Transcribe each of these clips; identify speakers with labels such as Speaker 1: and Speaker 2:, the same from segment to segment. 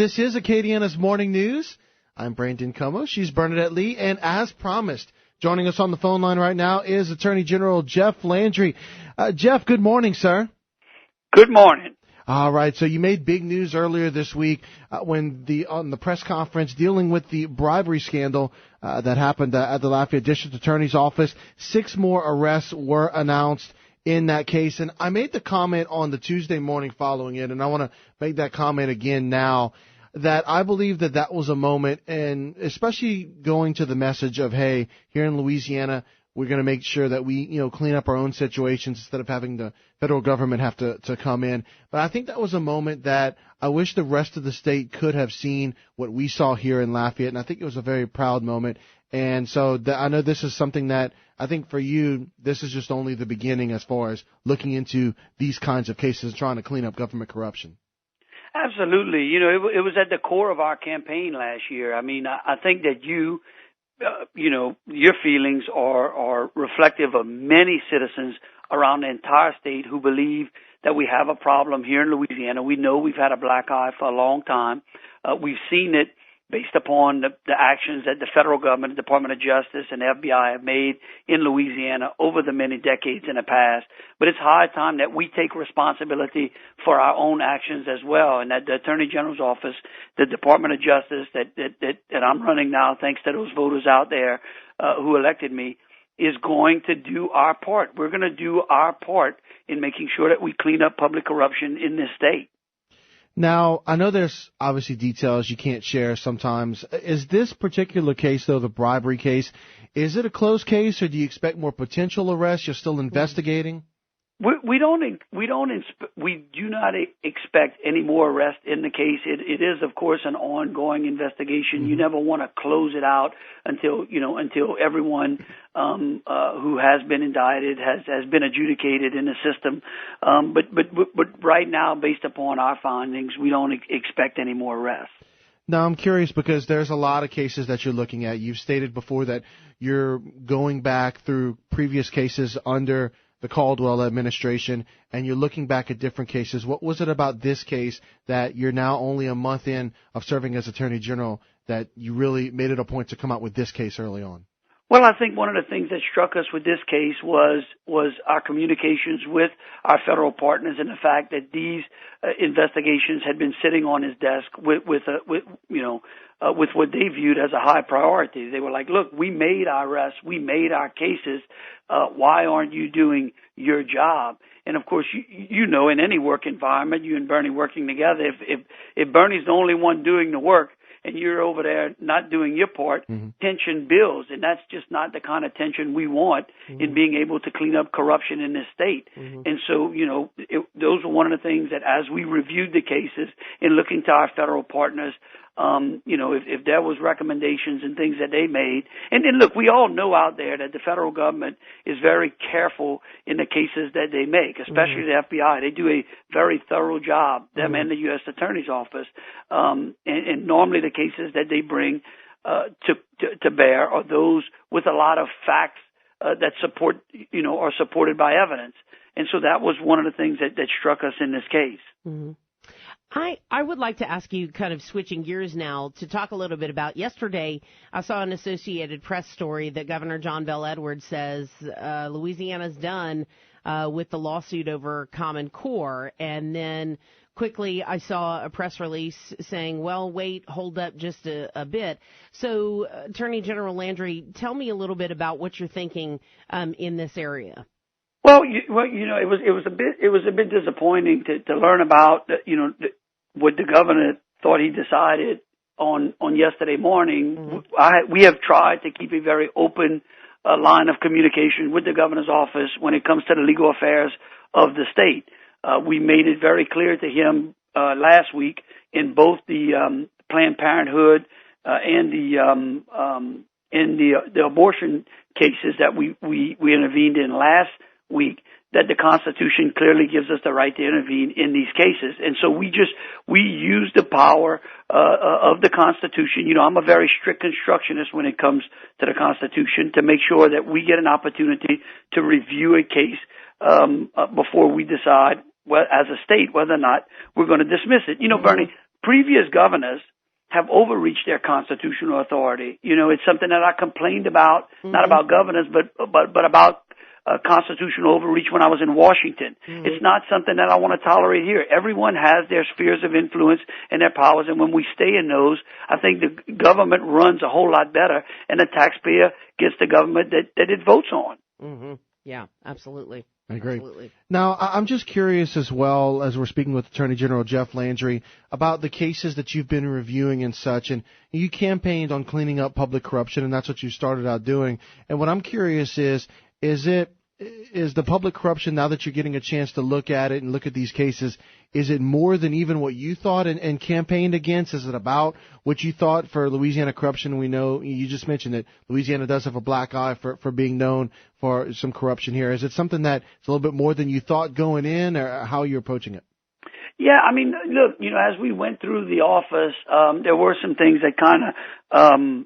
Speaker 1: This is Acadiana's Morning News. I'm Brandon Como. She's Bernadette Lee. And as promised, joining us on the phone line right now is Attorney General Jeff Landry. Jeff, good morning, sir.
Speaker 2: Good morning.
Speaker 1: All right. So you made big news earlier this week when on the press conference dealing with the bribery scandal that happened at the Lafayette District Attorney's Office. 6 more arrests were announced in that case. And I made the comment on the Tuesday morning following it, and I want to make that comment again now, that I believe that was a moment, and especially going to the message of, hey, here in Louisiana, we're going to make sure that we, clean up our own situations instead of having the federal government have to come in. But I think that was a moment that I wish the rest of the state could have seen what we saw here in Lafayette, and I think it was a very proud moment. And so I know this is something that I think for you, this is just only the beginning as far as looking into these kinds of cases, trying to clean up government corruption.
Speaker 2: Absolutely. It was at the core of our campaign last year. I mean, I think that your feelings are reflective of many citizens around the entire state who believe that we have a problem here in Louisiana. We know we've had a black eye for a long time. We've seen it based upon the actions that the federal government, the Department of Justice, and the FBI have made in Louisiana over the many decades in the past. But it's high time that we take responsibility for our own actions as well, and that the Attorney General's office, the Department of Justice that I'm running now, thanks to those voters out there who elected me, is going to do our part. We're going to do our part in making sure that we clean up public corruption in this state.
Speaker 1: Now, I know there's obviously details you can't share sometimes. Is this particular case, though, the bribery case, is it a closed case, or do you expect more potential arrests? You're still investigating?
Speaker 2: We do not expect any more arrests in the case. It is, of course, an ongoing investigation. You never want to close it out until everyone who has been indicted has been adjudicated in the system. But right now, based upon our findings, we don't expect any more arrests.
Speaker 1: Now, I'm curious because there's a lot of cases that you're looking at. You've stated before that you're going back through previous cases under the Caldwell administration, and you're looking back at different cases. What was it about this case that you're now only a month in of serving as Attorney General that you really made it a point to come out with this case early on?
Speaker 2: Well, I think one of the things that struck us with this case was our communications with our federal partners, and the fact that these investigations had been sitting on his desk with what they viewed as a high priority. They were like, "Look, we made our arrests, we made our cases. Why aren't you doing your job?" And of course, in any work environment, you and Bernie working together, if Bernie's the only one doing the work, and you're over there not doing your part, tension builds, and that's just not the kind of tension we want in being able to clean up corruption in this state. And so, those are one of the things that as we reviewed the cases and looking to our federal partners, if there was recommendations and things that they made, and then look, we all know out there that the federal government is very careful in the cases that they make, especially the FBI. They do a very thorough job, them and the U.S. Attorney's Office, and normally the cases that they bring to bear are those with a lot of facts that support, are supported by evidence. And so that was one of the things that struck us in this case.
Speaker 3: I would like to ask you, kind of switching gears now, to talk a little bit about yesterday. I saw an Associated Press story that Governor John Bel Edwards says Louisiana's done with the lawsuit over Common Core. And then quickly I saw a press release saying, well, wait, hold up just a bit. So, Attorney General Landry, tell me a little bit about what you're thinking in this area.
Speaker 2: Well, it was a bit disappointing to learn about what the governor thought he decided on yesterday morning. We have tried to keep a very open line of communication with the governor's office when it comes to the legal affairs of the state. We made it very clear to him last week in both the Planned Parenthood and the abortion cases that we intervened in last week, that the Constitution clearly gives us the right to intervene in these cases. And so we use the power of the Constitution. I'm a very strict constructionist when it comes to the Constitution, to make sure that we get an opportunity to review a case before we decide, well, as a state, whether or not we're going to dismiss it. Bernie, previous governors have overreached their constitutional authority. You know, it's something that I complained about, not about governors, but about constitutional overreach when I was in Washington. It's not something that I want to tolerate here. Everyone has their spheres of influence and their powers, and when we stay in those, I think the government runs a whole lot better, and the taxpayer gets the government that it votes on.
Speaker 3: Yeah, absolutely.
Speaker 1: I agree.
Speaker 3: Absolutely.
Speaker 1: Now, I'm just curious as well, as we're speaking with Attorney General Jeff Landry, about the cases that you've been reviewing and such, and you campaigned on cleaning up public corruption, and that's what you started out doing. And what I'm curious is the public corruption, now that you're getting a chance to look at it and look at these cases, is it more than even what you thought and campaigned against? Is it about what you thought for Louisiana corruption? We know you just mentioned that Louisiana does have a black eye for being known for some corruption here. Is it something that's a little bit more than you thought going in, or how you're approaching it?
Speaker 2: Yeah, I mean, look, you know, as we went through the office, there were some things that kind of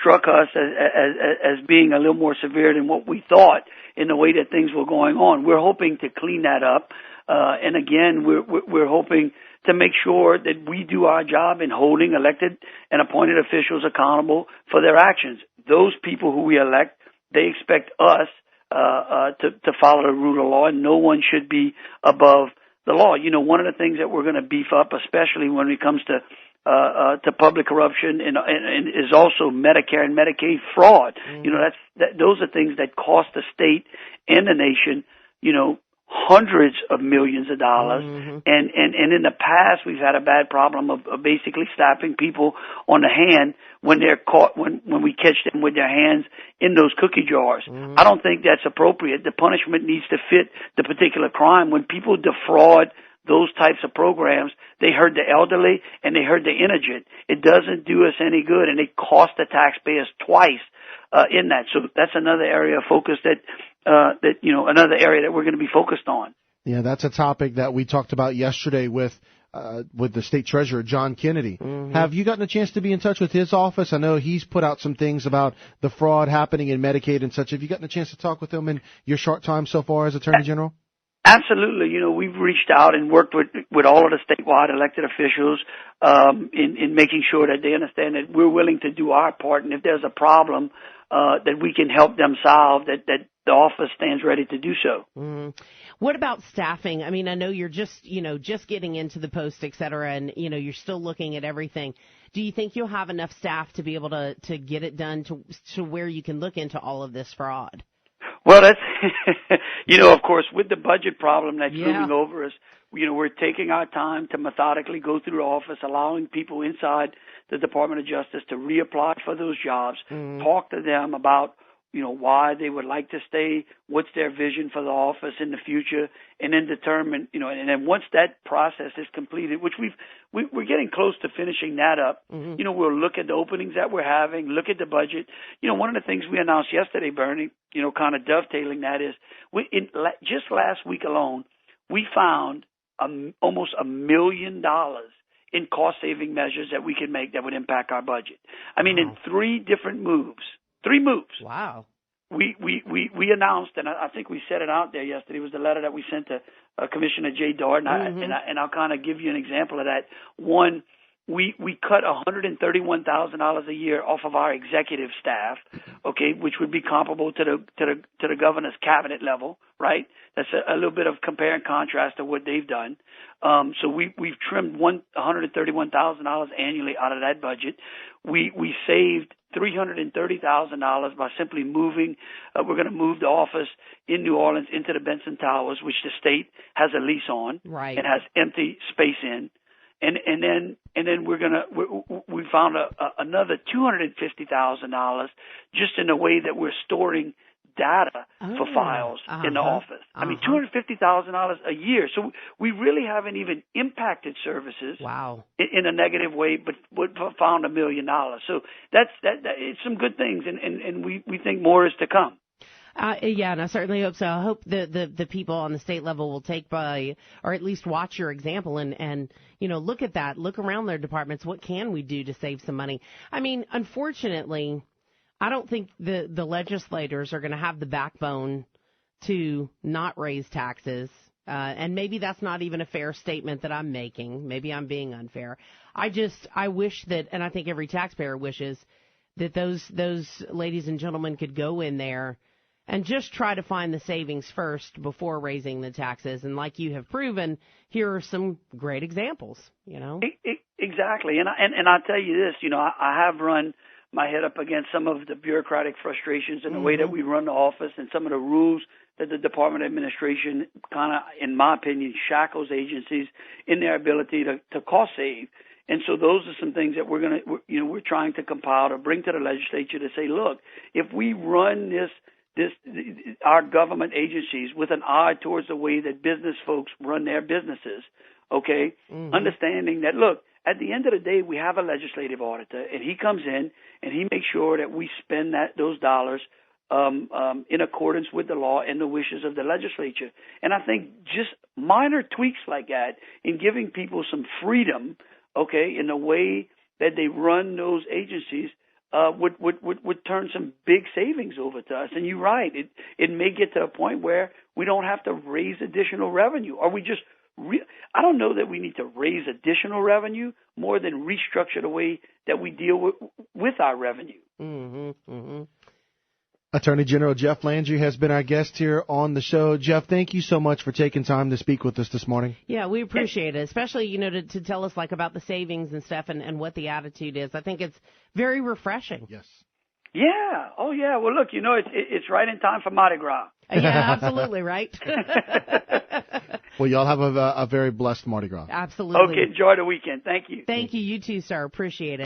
Speaker 2: struck us as being a little more severe than what we thought in the way that things were going on. We're hoping to clean that up. And again, we're hoping to make sure that we do our job in holding elected and appointed officials accountable for their actions. Those people who we elect, they expect us to follow the rule of law, and no one should be above the law. You know, one of the things that we're going to beef up, especially when it comes to public corruption and is also Medicare and Medicaid fraud. You know, those are things that cost the state and the nation, you know, hundreds of millions of dollars. And in the past, we've had a bad problem of basically slapping people on the hand when they're caught, when we catch them with their hands in those cookie jars. I don't think that's appropriate. The punishment needs to fit the particular crime. When people defraud those types of programs, they hurt the elderly and they hurt the indigent. It doesn't do us any good, and it costs the taxpayers twice in that. So that's another area of focus another area that we're going to be focused on.
Speaker 1: Yeah, that's a topic that we talked about yesterday with the state treasurer, John Kennedy. Have you gotten a chance to be in touch with his office? I know he's put out some things about the fraud happening in Medicaid and such. Have you gotten a chance to talk with him in your short time so far as Attorney General?
Speaker 2: Absolutely. You know, we've reached out and worked with all of the statewide elected officials in making sure that they understand that we're willing to do our part, and if there's a problem that we can help them solve, that the office stands ready to do so.
Speaker 3: What about staffing? I mean, I know you're just getting into the post, et cetera, and, you know, you're still looking at everything. Do you think you'll have enough staff to be able to get it done to where you can look into all of this fraud?
Speaker 2: Well, that's, you know, of course, with the budget problem that's looming over us, you know, we're taking our time to methodically go through the office, allowing people inside the Department of Justice to reapply for those jobs, talk to them about, you know, why they would like to stay, what's their vision for the office in the future, and then determine, you know, and then once that process is completed, which we're getting close to finishing that up, you know, we'll look at the openings that we're having, look at the budget. You know, one of the things we announced yesterday, Bernie, you know, kind of dovetailing that is, just last week alone, we found almost $1 million in cost-saving measures that we can make that would impact our budget. I mean, in three moves.
Speaker 3: Wow.
Speaker 2: We announced, and I think we set it out there yesterday. It was the letter that we sent to Commissioner Jay Darden, and I'll kind of give you an example of that. One, we cut $131,000 a year off of our executive staff, okay, which would be comparable to the governor's cabinet level, right? That's a little bit of compare and contrast to what they've done. So we've trimmed $131,000 annually out of that budget. We saved $330,000 by simply moving. We're going to move the office in New Orleans into the Benson Towers, which the state has a lease on,
Speaker 3: right,
Speaker 2: and has empty space in. And then we found another $250,000 just in the way that we're storing data for files in the office. I mean, $250,000 a year. So we really haven't even impacted services in a negative way, but found $1 million. So that's it's some good things, and we think more is to come.
Speaker 3: Yeah, and I certainly hope so. I hope the people on the state level will take by, or at least watch your example and you know, look at that, look around their departments. What can we do to save some money? I mean, unfortunately, I don't think the legislators are going to have the backbone to not raise taxes And maybe that's not even a fair statement that I'm making. Maybe I'm being unfair. I wish that, and I think every taxpayer wishes, that those ladies and gentlemen could go in there and just try to find the savings first before raising the taxes. And like you have proven, here are some great examples, you know.
Speaker 2: Exactly. And I'll tell you this, you know, I have run my head up against some of the bureaucratic frustrations in the way that we run the office and some of the rules that the Department of Administration kind of, in my opinion, shackles agencies in their ability to cost save. And so those are some things that we're trying to compile to bring to the legislature to say, look, if we run our government agencies with an eye towards the way that business folks run their businesses, okay, understanding that, look, at the end of the day, we have a legislative auditor, and he comes in and he makes sure that we spend those dollars in accordance with the law and the wishes of the legislature. And I think just minor tweaks like that in giving people some freedom, okay, in the way that they run those agencies would turn some big savings over to us. And you're right, it may get to a point where we don't have to raise additional revenue, or we just I don't know that we need to raise additional revenue more than restructure the way that we deal with our revenue.
Speaker 1: Attorney General Jeff Landry has been our guest here on the show. Jeff, thank you so much for taking time to speak with us this morning.
Speaker 3: Yeah, we appreciate it, especially, you know, to tell us like about the savings and stuff and what the attitude is. I think it's very refreshing.
Speaker 1: Yes.
Speaker 2: Yeah. Oh, yeah. Well, look, you know, it's right in time for Mardi Gras.
Speaker 3: Yeah, absolutely, right?
Speaker 1: Well, y'all have a very blessed Mardi Gras.
Speaker 3: Absolutely.
Speaker 2: Okay, enjoy the weekend. Thank you.
Speaker 3: Thank you. You too, sir. Appreciate it.